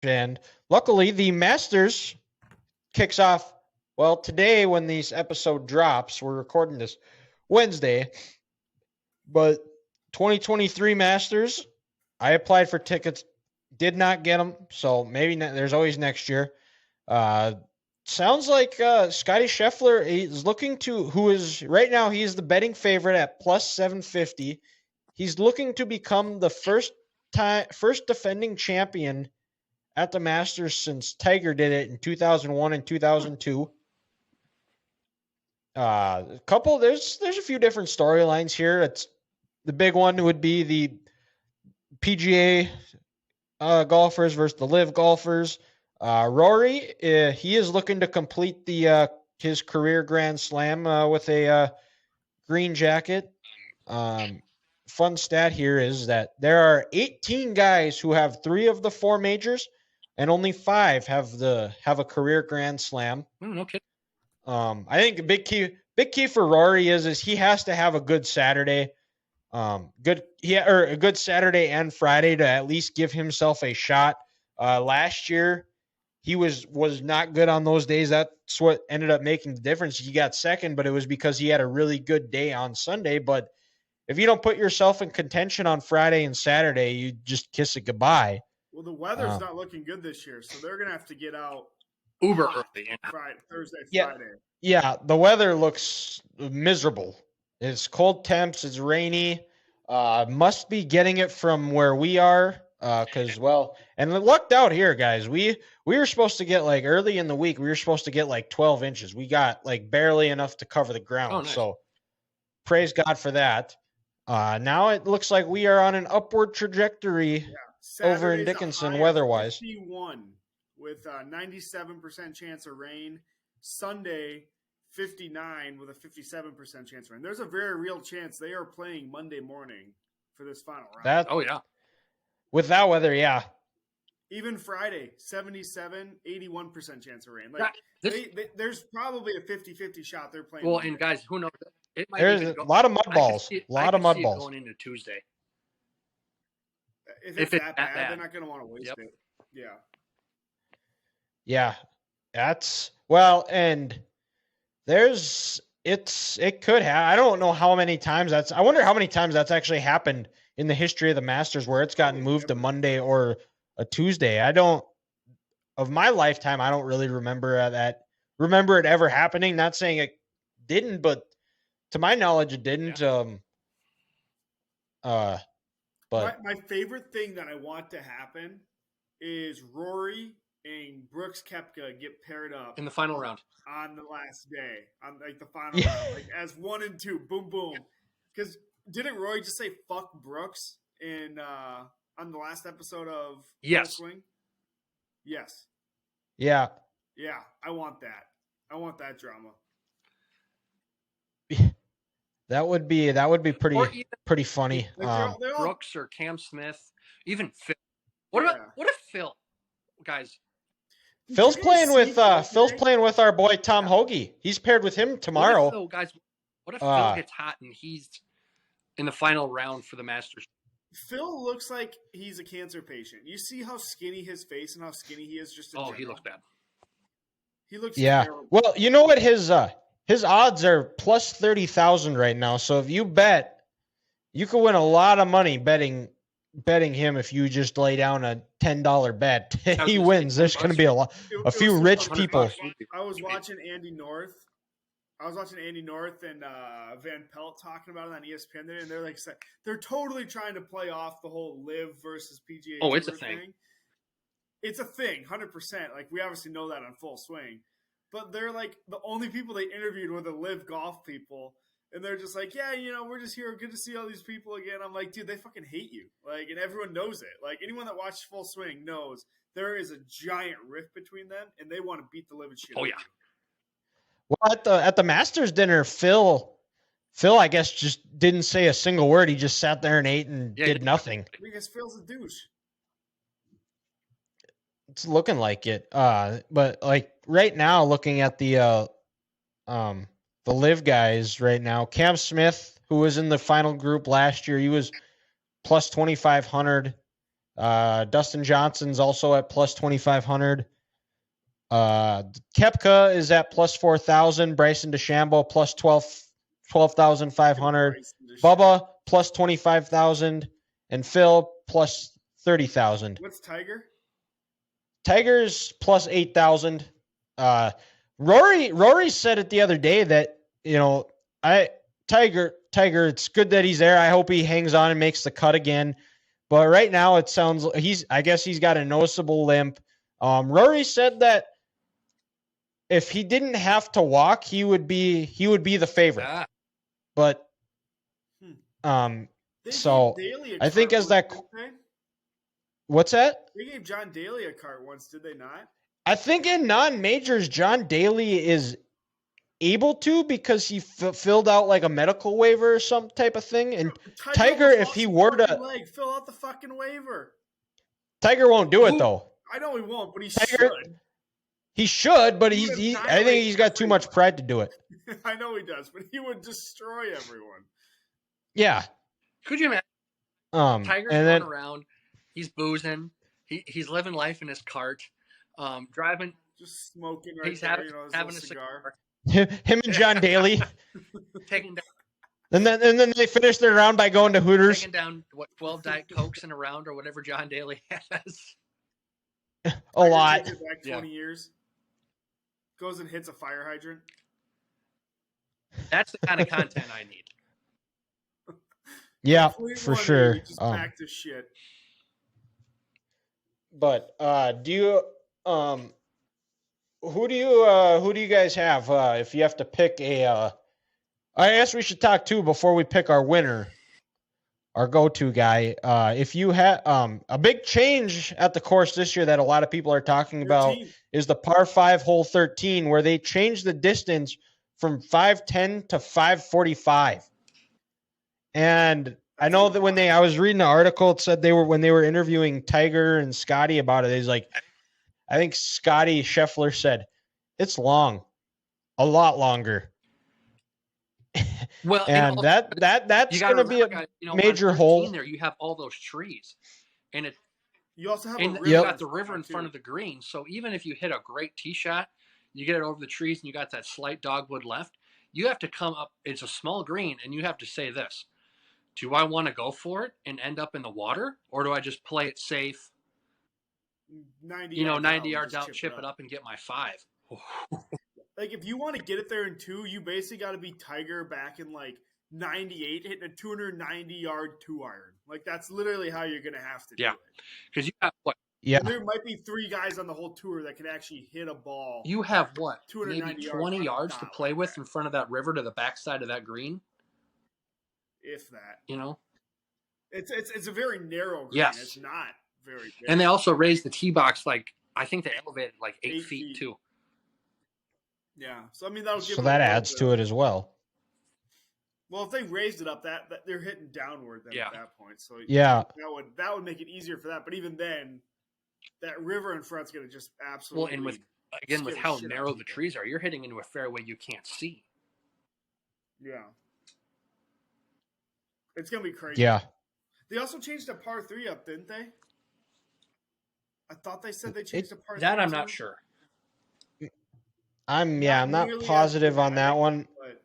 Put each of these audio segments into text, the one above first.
And luckily, the Masters kicks off. Well, today when this episode drops, we're recording this Wednesday, but 2023 Masters, I applied for tickets, did not get them, so maybe there's always next year. Uh, Sounds like Scotty Scheffler is looking to, who is right now, he's the betting favorite at plus 750. He's looking to become the first defending champion at the Masters since Tiger did it in 2001 and 2002. There's a few different storylines here. It's the big one would be the PGA golfers versus the LIV golfers. Rory, he is looking to complete his career Grand Slam with a green jacket. Fun stat here is that there are 18 guys who have 3 of the 4 majors, and only 5 have a career Grand Slam. No kidding. I think a big key for Rory is he has to have a good Saturday. A good Saturday and Friday to at least give himself a shot. Last year, he was not good on those days. That's what ended up making the difference. He got second, but it was because he had a really good day on Sunday. But if you don't put yourself in contention on Friday and Saturday, you just kiss it goodbye. Well, the weather's not looking good this year, so they're going to have to get out uber early. Thursday, Friday. Yeah, the weather looks miserable. It's cold temps. It's rainy. Must be getting it from where we are. And lucked out here, guys. We were supposed to get early in the week. We were supposed to get 12 inches. We got barely enough to cover the ground. Oh, nice. So praise God for that. Now it looks like we are on an upward trajectory over in Dickinson weather-wise. 51 with a 97% chance of rain. Sunday, 59 with a 57% chance of rain. There's a very real chance they are playing Monday morning for this final round. With that weather, yeah. Even Friday, 77, 81% chance of rain. There's probably a 50-50 shot they're playing. Well, and guys, who knows? There's a lot of mud balls. A lot of mud balls going into Tuesday. If it's that bad, they're not going to want to waste it. Yeah. Yeah. And it could have. I don't know how many times I wonder how many times that's actually happened in the history of the Masters where it's gotten moved to Monday or a Tuesday. Of my lifetime, I don't really remember it ever happening. Not saying it didn't, but to my knowledge, it didn't. But my favorite thing that I want to happen is Rory and Brooks Koepka get paired up in the final round on the last day, on the final round, as 1 and 2, boom, boom. Because didn't Rory just say "fuck Brooks" on the last episode of Full Swing? Yes. Yeah. Yeah, I want that. I want that drama. That would be pretty funny. Brooks or Cam Smith, even Phil. What if Phil, guys? Phil's playing with our boy Tom Hoagie. He's paired with him tomorrow. What if Phil gets hot and he's in the final round for the Masters? Phil looks like he's a cancer patient. You see how skinny his face and how skinny he is just in general? He looks bad. He looks terrible. Well, you know what his odds are plus 30,000 right now. So if you bet, you could win a lot of money betting him if you just lay down a $10 bet. He wins. There's going to be a few rich people. I was watching Andy North. And Van Pelt talking about it on ESPN today, and they're totally trying to play off the whole LIV versus PGA. Oh, it's a thing. It's a thing, 100%. We obviously know that on Full Swing, but they're the only people they interviewed were the LIV golf people, and they're just we're just here, good to see all these people again. I'm like, dude, they fucking hate you, and everyone knows it. Anyone that watched Full Swing knows there is a giant rift between them, and they want to beat the living shit. Oh yeah. Well, at the Masters dinner, Phil, I guess, just didn't say a single word. He just sat there and ate and did nothing. Because Phil's a douche. It's looking like it. But right now, looking at the LIV guys right now, Cam Smith, who was in the final group last year, he was plus 2,500. Dustin Johnson's also at plus 2,500. Koepka is at plus 4,000. Bryson DeChambeau plus 12,500. Bubba plus 25,000. And Phil plus 30,000. What's Tiger? Tiger's plus 8,000. Rory said it the other day that, Tiger, it's good that he's there. I hope he hangs on and makes the cut again. But right now it sounds I guess he's got a noticeable limp. Rory said that if he didn't have to walk, he would be the favorite. Ah. But so I think as that what's that? They gave John Daly a cart once, did they not? I think in non-majors, John Daly is able to because he filled out like a medical waiver or some type of thing. And Tiger if he were to fill out the fucking waiver, Tiger won't do it though. I know he won't, but he should. He should, but I think he's got too much pride to do it. I know he does, but he would destroy everyone. Yeah. Could you imagine? Tiger's going around. He's boozing. He's living life in his cart. Driving. Just smoking he's there. Having a cigar. Him and John Daly. Taking down. And then they finish their round by going to Hooters. Taking down 12 Diet Cokes in a round or whatever John Daly has. A lot. Back 20 years. Goes and hits a fire hydrant. That's the kind of content I need. Yeah, for sure. Just back to shit. But do you who do you guys have if you have to pick I guess we should talk too before we pick our winner, our go-to guy. If you had a big change at the course this year that a lot of people are talking about is the par 5 hole 13, where they changed the distance from 510 to 545. And I know that when I was reading the article, it said when they were interviewing Tiger and Scotty about it, he's like, I think Scotty Scheffler said, it's long, a lot longer. Well, and that's going to be a major hole. There, you have all those trees, and you also have you got the river in front of the green. So even if you hit a great tee shot, you get it over the trees, and you got that slight dogwood left. You have to come up. It's a small green, and you have to say this: do I want to go for it and end up in the water, or do I just play it safe? 90 yards out, chip it up, and get my 5. Like, if you want to get it there in 2, you basically got to be Tiger back in, 98, hitting a 290-yard 2-iron. Like, that's literally how you're going to have to do it. Because you have what? Yeah. And there might be 3 guys on the whole tour that can actually hit a ball. You have what? Maybe 20 yards to play with in front of that river to the backside of that green? If that. It's a very narrow green. Yes. It's not very big. And they also raised the tee box, I think they elevated 8 feet, too. Yeah, so I mean that'll give that adds to it as well. Well, if they raised it up, that they're hitting downward then at that point. So that would make it easier for that. But even then, that river in front's going to just absolutely. Well, and with how narrow the trees are, you're hitting into a fairway you can't see. Yeah, it's going to be crazy. Yeah. They also changed the par 3 up, didn't they? I thought they said they changed the par 3. That I'm not sure. I'm not positive on that one. But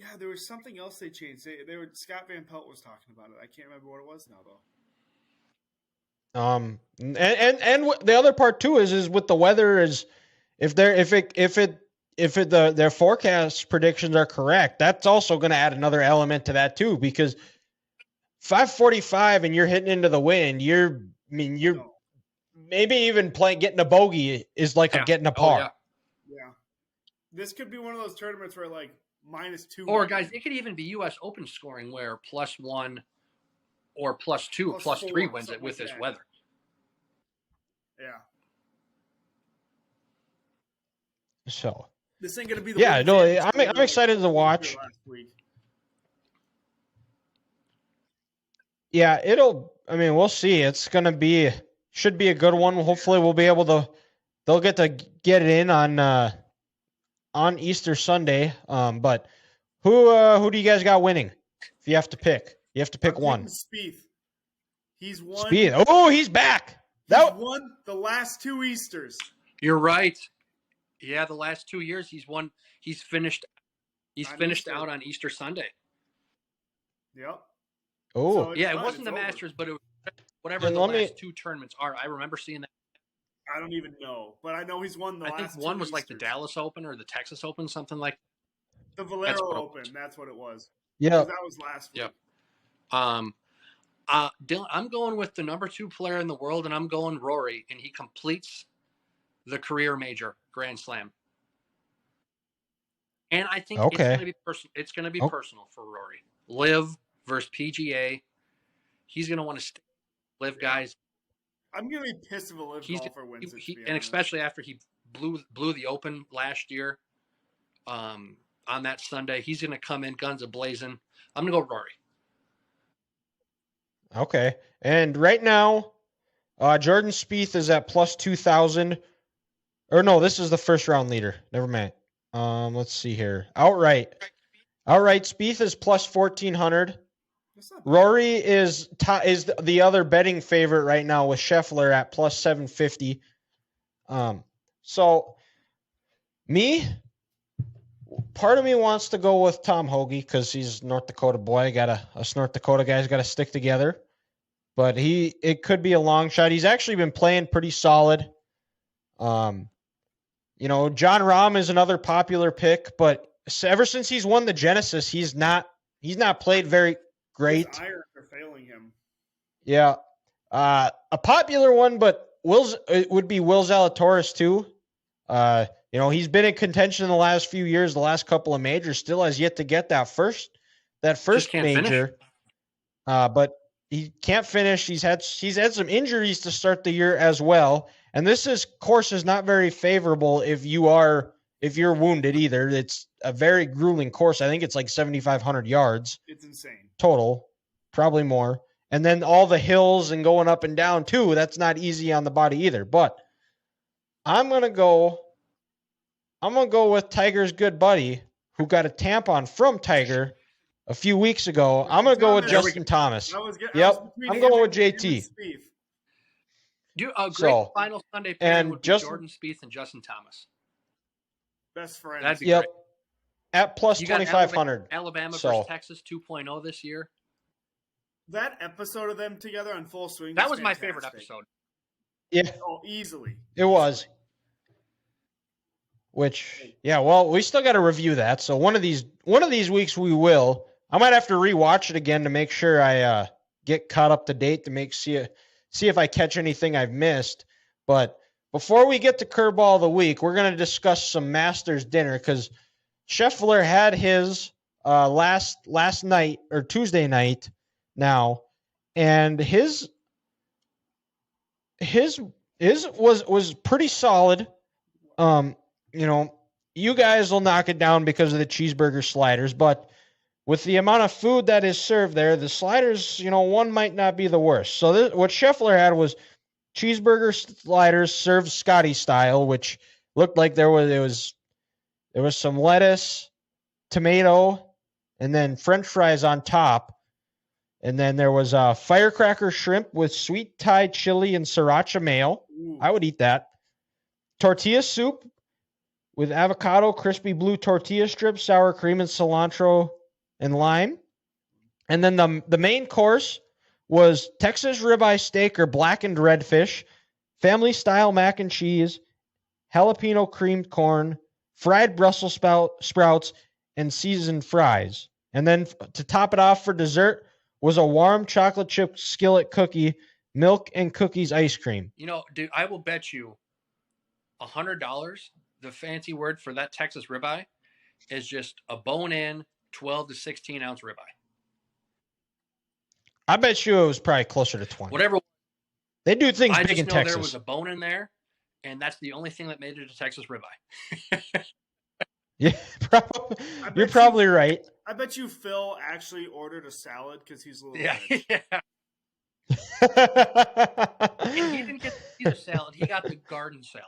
yeah, there was something else they changed. Scott Van Pelt was talking about it. I can't remember what it was now though. And the other part too is with the weather is if their forecast predictions are correct, that's also going to add another element to that too, because 545 and you're hitting into the wind, you're maybe even getting a bogey is like getting a par. Yeah. This could be one of those tournaments where -2. Or guys, it could even be U.S. Open scoring where +1 or +2, +3 wins it with this weather. Yeah. So this ain't gonna be the I'm excited to watch. Yeah, we'll see. It's gonna should be a good one. Hopefully we'll be able to they'll get it in on Easter Sunday. But who do you guys got winning? If you have to pick. You have to pick one. Spieth. He's won. Speed. Oh, he's back. He's That won the last 2 Easters. You're right. Yeah, the last 2 years he's won. He's finished. He's On finished Easter. out on Easter Sunday. Yep. Oh, So it's Yeah, it done. wasn't It's the over. Masters, but it was whatever And the let me- last 2 tournaments are. I remember seeing that. I don't even know, but I know he's won the I last think one 2 was like the Easters. Dallas Open or the Texas Open, something like. The Valero what it Open. was. That's what it was. yeah. 'Cause that was last week. Yep. Dylan, I'm going with the number 2 player in the world, and I'm going Rory, and he completes the career major Grand Slam. And I think it's Okay. going to be personal. It's going to be Oh. personal for Rory. Live versus PGA. He's going to want to stay. Live guys. I'm gonna be pissed if a live He's golfer wins it. to be and honest. especially after he blew the Open last year, on that Sunday, he's going to come in guns a blazing. I'm going to go Rory. Okay. And right now, Jordan Spieth is at plus 2,000. Or no, this is the first round leader. Never mind. Let's see here. Outright, Spieth is plus 1,400. That's not Rory is the other betting favorite right now with Scheffler at plus 750. So part of me wants to go with Tom Hoagie because he's North Dakota boy. Us North Dakota guys got to stick together. But it could be a long shot. He's actually been playing pretty solid. John Rahm is another popular pick, but ever since he's won the Genesis, he's not played very great. His irons are failing him. Yeah. A popular one, but it would be Will Zalatoris too. He's been in contention in the last few years, the last couple of majors, still has yet to get that first can't major. But he can't finish. He's had some injuries to start the year as well. And this course is not very favorable if you're wounded either. It's a very grueling course. I think it's like 7,500 yards. It's insane. Total, probably more. And then all the hills and going up and down too. That's not easy on the body either. But I'm gonna go with Tiger's good buddy, who got a tampon from Tiger a few weeks ago. I'm gonna go with Justin Thomas. Yep, I'm going with JT. A great So, final Sunday pairing and would be Justin- Jordan Spieth and Justin Thomas. Best friends. That'd be Yep, great. at plus You got 2,500. Alabama So- versus Texas 2.0 this year. That episode of them together on Full Swing. That was my favorite fantastic. episode. Yeah, Oh, easily. it was. Well, we still got to review that. So one of these weeks we will. I might have to rewatch it again to make sure I get caught up to date to see if I catch anything I've missed. But before we get to Curveball of the Week, we're going to discuss some Masters dinner because Scheffler had his last night or Tuesday night now, and his was pretty solid. You guys will knock it down because of the cheeseburger sliders, but with the amount of food that is served there, the sliders, one might not be the worst. So what Scheffler had was cheeseburger sliders served Scotty style, which looked like there was some lettuce, tomato, and then French fries on top. And then there was firecracker shrimp with sweet Thai chili and sriracha mayo. Ooh. I would eat that. Tortilla soup with avocado, crispy blue tortilla strips, sour cream, and cilantro and lime. And then the main course was Texas ribeye steak or blackened redfish, family style mac and cheese, jalapeno creamed corn, fried Brussels sprouts, and seasoned fries. And then to top it off for dessert was a warm chocolate chip skillet cookie, milk and cookies ice cream. Dude, I will bet you $100 the fancy word for that Texas ribeye is just a bone-in 12 to 16 ounce ribeye. I bet you it was probably closer to 20. Whatever. They do things I big just in know Texas. there was a bone in there, and that's the only thing that made it a Texas ribeye. Yeah, you're probably right. I bet you Phil actually ordered a salad because he's a little Yeah, rich. yeah. And he didn't get the Caesar salad. He got the garden salad.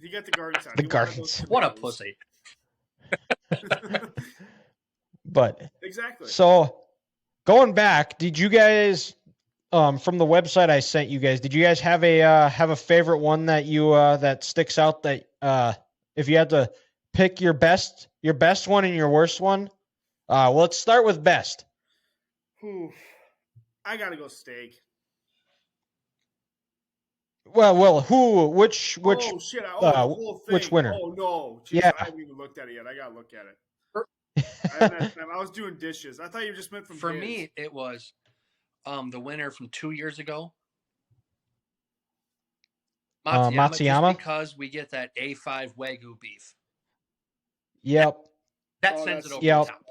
He got the garden salad. The He wanted garden those salad. What a tomatoes. pussy. But Exactly. so going back, did you guys from the website I sent you guys, did you guys have a favorite one that you that sticks out that if you had to pick your best one and your worst one? Well, let's start with best. Whew. I gotta go steak. Well, which Oh shit! The whole thing. which winner? Oh no! Jeez, Yeah. I haven't even looked at it yet. I gotta look at it. I haven't had time. I was doing dishes. I thought you just meant from For his. me, it was the winner from 2 years ago. Matsuyama? Just because we get that A5 Wagyu beef. Yep. That Oh, sends it over yep. the top.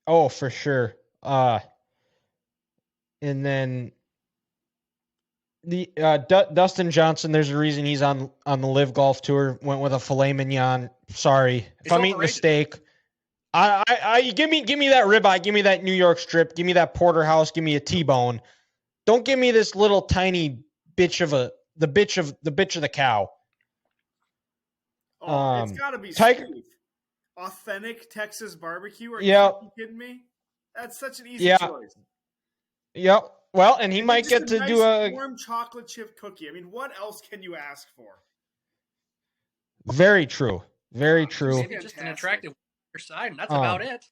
Oh, for sure. And then the Dustin Johnson. There's a reason he's on the Live Golf Tour. Went with a filet mignon. Sorry if It's I'm eating a overrated. steak. I give me that ribeye. Give me that New York strip. Give me that porterhouse. Give me a T-bone. Don't give me this little tiny bitch of the bitch of the cow. Oh, it's gotta be Tiger- Steve. Authentic Texas barbecue. Are Yep. you kidding me? That's such an easy Yeah. choice. Yep. Well, and he And might just get to nice do a warm chocolate chip cookie. I mean, what else can you ask for? very true. Very true. Maybe just an Fantastic. attractive side, and that's about it.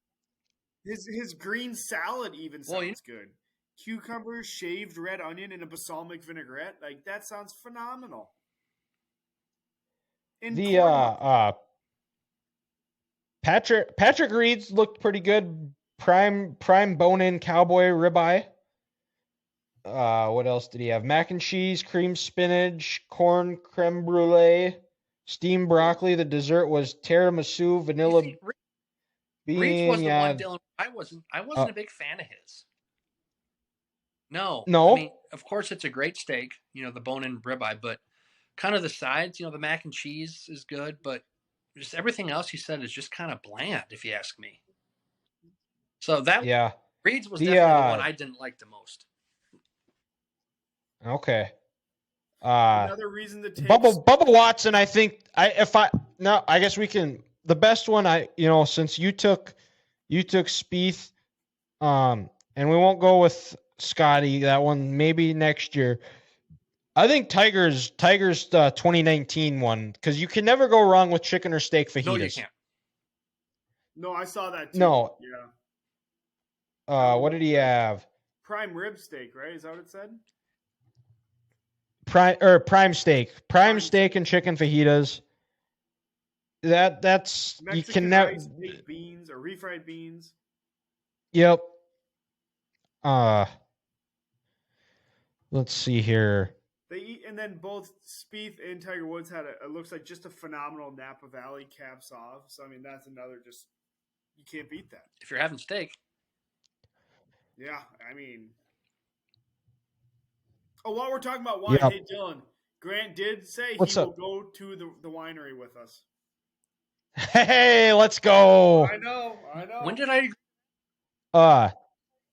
His green salad even Well, sounds good. Cucumber, shaved red onion, and a balsamic vinaigrette. Like that sounds phenomenal. And The corn- Patrick Reed's looked pretty good. Prime bone-in cowboy ribeye. What else did he have? Mac and cheese, cream spinach, corn creme brulee, steamed broccoli. The dessert was tiramisu, vanilla You see, bean. Reed's was the yeah. one, Dylan. I wasn't a big fan of his. No. No? I mean, of course, it's a great steak, the bone-in ribeye, but kind of the sides, the mac and cheese is good, but just everything else he said is just kind of bland, if you ask me. So that Yeah. Reed's was The, definitely the one I didn't like the most. Okay. another reason to take Bubba Watson, I think I guess we can the best one since you took Spieth, and we won't go with Scotty, that one maybe next year. I think Tiger's 2019 one, because you can never go wrong with chicken or steak fajitas. No, you can't. No, I saw that too. No. Yeah. What did he have? Prime rib steak, right? Is that what it said? Prime steak and chicken fajitas. That's Mexican you can never. rice, baked beans, or refried beans. Yep. Let's see here. They eat, and then both Spieth and Tiger Woods had it looks like just a phenomenal Napa Valley Cab Sauv. So I mean, that's another you can't beat that. If you're having steak. Yeah, I mean. Oh, while we're talking about wine, Yep. hey Dylan, Grant did say What's he up? will go to the winery with us. Hey, let's go. I know. When did I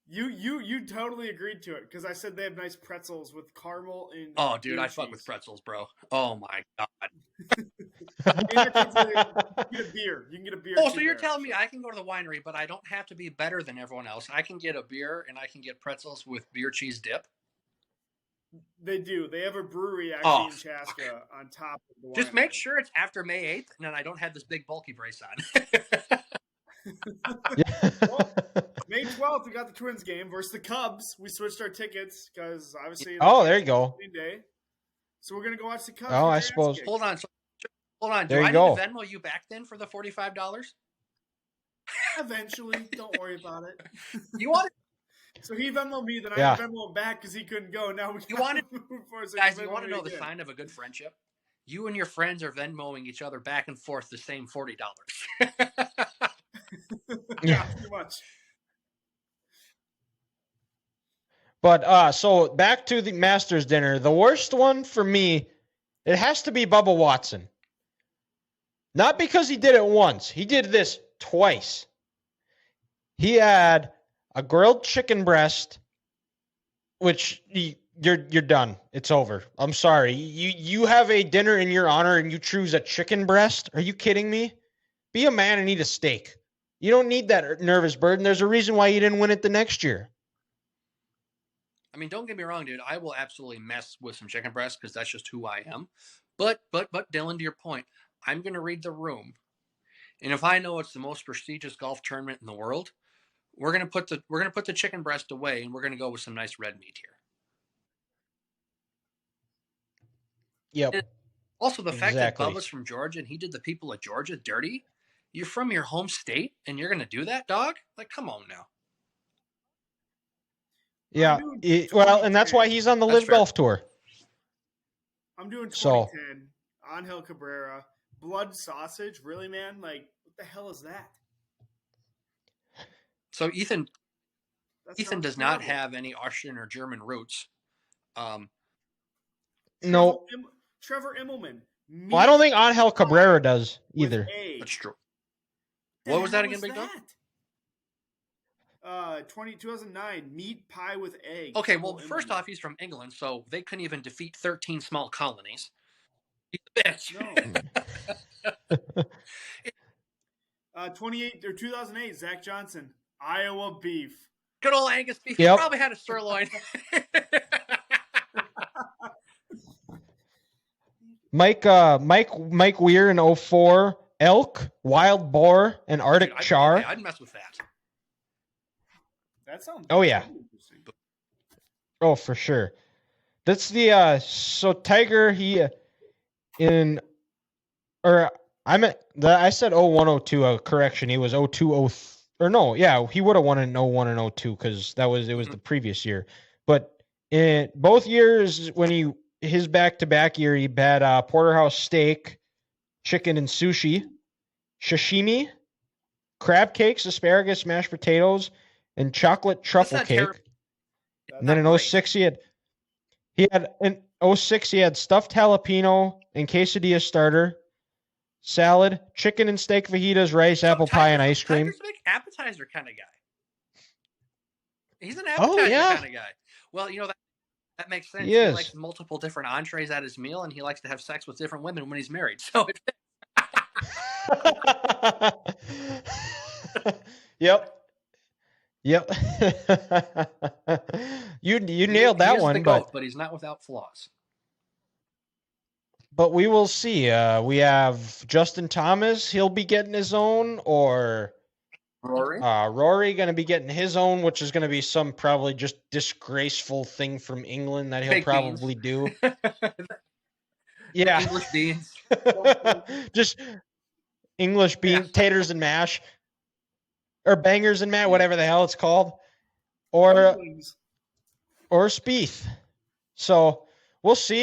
You totally agreed to it because I said they have nice pretzels with caramel and. Oh, dude, blue I fuck cheese. with pretzels, bro. Oh my god. And you can get a beer. You can get a beer. Oh, too so you're there. telling me I can go to the winery, but I don't have to be better than everyone else. I can get a beer and I can get pretzels with beer cheese dip. They do. They have a brewery actually Oh, in Chaska on top of the winery. Just make sure it's after May 8th and then I don't have this big bulky brace on. May 12th, we got the Twins game versus the Cubs. We switched our tickets because obviously. Oh, there you go. Day. So we're gonna go watch the Cubs. Oh, get I your ass suppose- kicked. Hold on. There Do you I go. need to Venmo you back then for the $45? Eventually, don't worry about it. You want So he Venmoed me, then I Yeah. Venmo him back because he couldn't go. Now we You want it- so guys? he You Venmoed want to me know the again. sign of a good friendship? You and your friends are Venmoing each other back and forth the same $40. Yeah, pretty much. But so back to the Masters dinner. The worst one for me, it has to be Bubba Watson. Not because he did it once. He did this twice. He had a grilled chicken breast, which you're done. It's over. I'm sorry. You have a dinner in your honor and you choose a chicken breast? Are you kidding me? Be a man and eat a steak. You don't need that nervous burden. There's a reason why you didn't win it the next year. I mean, don't get me wrong, dude. I will absolutely mess with some chicken breast because that's just who I am. But Dylan, to your point, I'm gonna read the room, and if I know it's the most prestigious golf tournament in the world, we're gonna put the chicken breast away, and we're gonna go with some nice red meat here. Yep. And also, the fact Exactly. that Bubba's from Georgia and he did the people of Georgia dirty. You're from your home state, and you're gonna do that, dog? Like, come on now. Yeah. doing Well, and that's 2010. why he's on the That's Live fair. Golf Tour. I'm doing So- 2010. Angel Cabrera. Blood sausage? Really, man? Like, what the hell is that? So Ethan That does sounds not terrible. have any Austrian or German roots. No. Trevor Immelman. Well, I don't think Angel Cabrera does either. That's true. The What was that hell again, Big Dog? that? 2009, meat pie with egg. Okay, well, Trevor first Immelman. off, he's from England, so they couldn't even defeat 13 small colonies. He's a bitch. No. 2008, Zach Johnson, Iowa beef. Good old Angus beef. Yep. He probably had a sirloin. Mike Weir in 04, elk, wild boar, and Arctic Dude, char. I'd mess with that. That sounds. Oh, yeah. really interesting. Oh, for sure. That's the so Tiger I said 0102, correction. He was 02 or no, yeah, he would have won in 01 and 02 cuz it was the previous year. But in both years when his back-to-back year, he had porterhouse steak, chicken and sushi, sashimi, crab cakes, asparagus, mashed potatoes, and chocolate truffle not cake. terrible. And then in Not 06 he had stuffed jalapeno and quesadilla starter, salad, chicken and steak fajitas, rice, apple pie, and ice cream. Tiger's a big appetizer kind of guy. He's an Oh, appetizer yeah. kind of guy. Well, that makes sense. He He is. likes multiple different entrees at his meal, and he likes to have sex with different women when he's married. So Yep. You nailed that he is one, the goat, but he's not without flaws. but we will see. We have Justin Thomas. He'll be getting his own, or Rory? Rory going to be getting his own, which is going to be some probably just disgraceful thing from England that he'll Baked beans. probably do. Yeah. English beans. Just English beans, Yeah. taters and mash, or bangers and mash, whatever the hell it's called, or Dumplings. Spieth. So we'll see.